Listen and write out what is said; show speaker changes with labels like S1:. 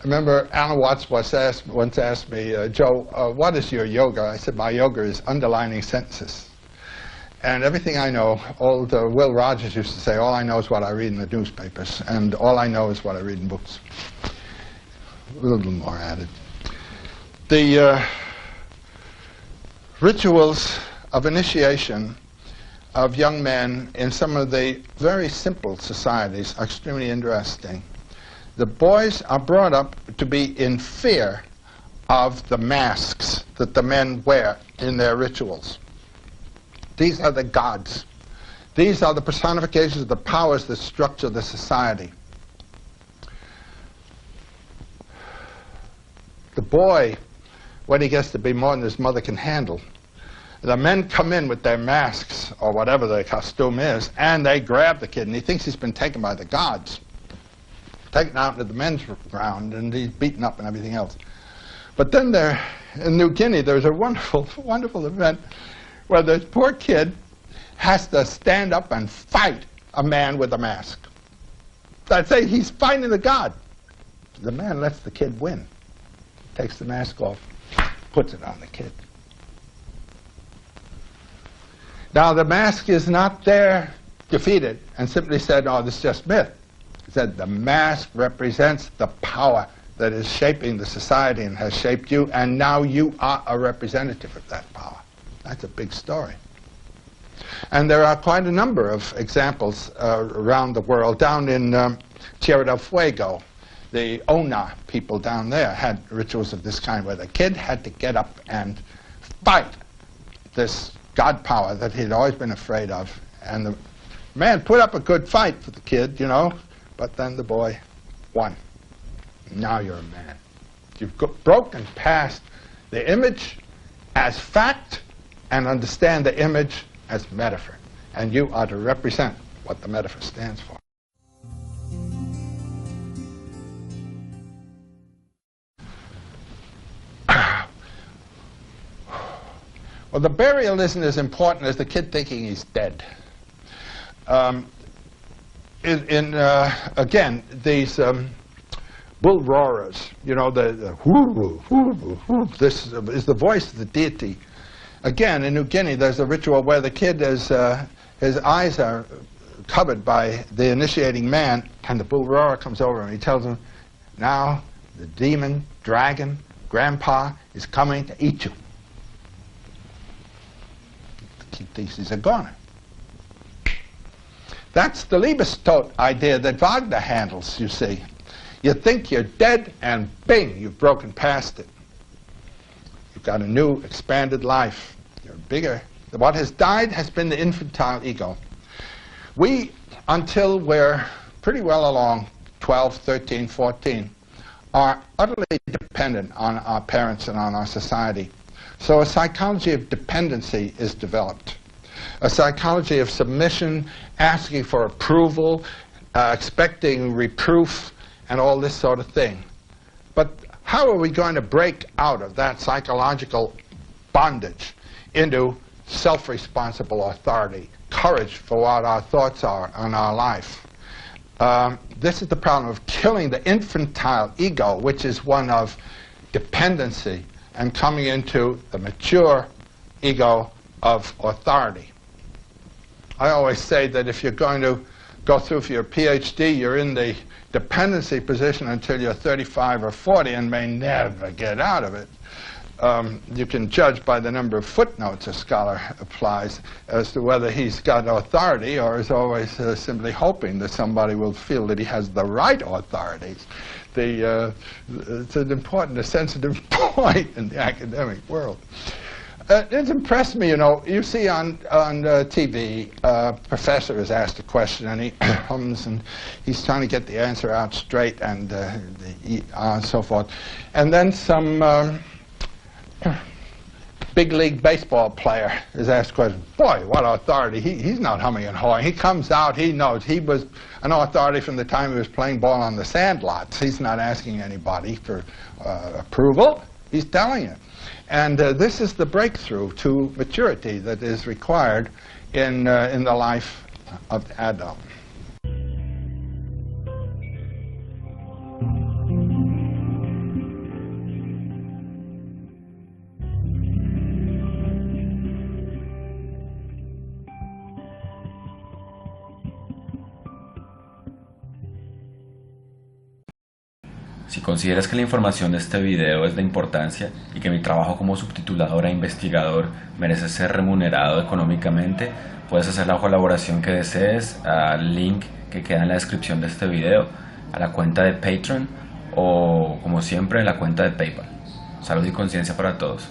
S1: remember Alan Watts once asked me, Joe, what is your yoga? I said, my yoga is underlining sentences. And everything I know, old Will Rogers used to say, all I know is what I read in the newspapers, and all I know is what I read in books. A little more added. The rituals of initiation of young men in some of the very simple societies are extremely interesting. The boys are brought up to be in fear of the masks that the men wear in their rituals. These are the gods. These are the personifications of the powers that structure the society. The boy, when he gets to be more than his mother can handle, the men come in with their masks, or whatever their costume is, and they grab the kid, and he thinks he's been taken by the gods. Taken out into the men's ground, and he's beaten up and everything else. But then there, in New Guinea, there's a wonderful, wonderful event where this poor kid has to stand up and fight a man with a mask. I'd say he's fighting the god. The man lets the kid win. Takes the mask off, puts it on the kid. Now, the mask is not there defeated and simply said, oh, this is just myth. It said the mask represents the power that is shaping the society and has shaped you, and now you are a representative of that power. That's a big story. And there are quite a number of examples around the world. Down in Tierra del Fuego, the Ona people down there had rituals of this kind where the kid had to get up and fight this god power that he'd always been afraid of. And the man put up a good fight for the kid, you know, but then the boy won. Now you're a man. You've broken past the image as fact and understand the image as metaphor. And you are to represent what the metaphor stands for. Well, the burial isn't as important as the kid thinking he's dead. Again, these bull roarers, you know, the whoo, whoo, whoo, this is the voice of the deity. Again, in New Guinea, there's a ritual where the kid is, his eyes are covered by the initiating man, and the bull roarer comes over and he tells him, now the demon, dragon, grandpa is coming to eat you. He thinks he's a goner. That's the Liebestod idea that Wagner handles, you see. You think you're dead, and bing, you've broken past it. You've got a new, expanded life. You're bigger. What has died has been the infantile ego. We, until we're pretty well along, 12, 13, 14, are utterly dependent on our parents and on our society. So a psychology of dependency is developed. A psychology of submission, asking for approval, expecting reproof, and all this sort of thing. But how are we going to break out of that psychological bondage into self-responsible authority, courage for what our thoughts are in our life? This is the problem of killing the infantile ego, which is one of dependency, and coming into the mature ego of authority. I always say that if you're going to go through for your PhD, you're in the dependency position until you're 35 or 40 and may never get out of it. You can judge by the number of footnotes a scholar applies as to whether he's got authority or is always simply hoping that somebody will feel that he has the right authorities. It's an important, a sensitive point in the academic world. It's impressed me, you know, you see on TV, a professor is asked a question and he hums and he's trying to get the answer out straight and so forth. And then some big league baseball player is asked a question. Boy, what authority. He's not humming and hawing. He comes out, he knows. He was an authority from the time he was playing ball on the sandlots. He's not asking anybody for approval. He's telling it. And this is the breakthrough to maturity that is required in the life of the adult.
S2: Si consideras que la información de este video es de importancia y que mi trabajo como subtitulador e investigador merece ser remunerado económicamente, puedes hacer la colaboración que desees al link que queda en la descripción de este video, a la cuenta de Patreon o, como siempre, la cuenta de PayPal. Salud y conciencia para todos.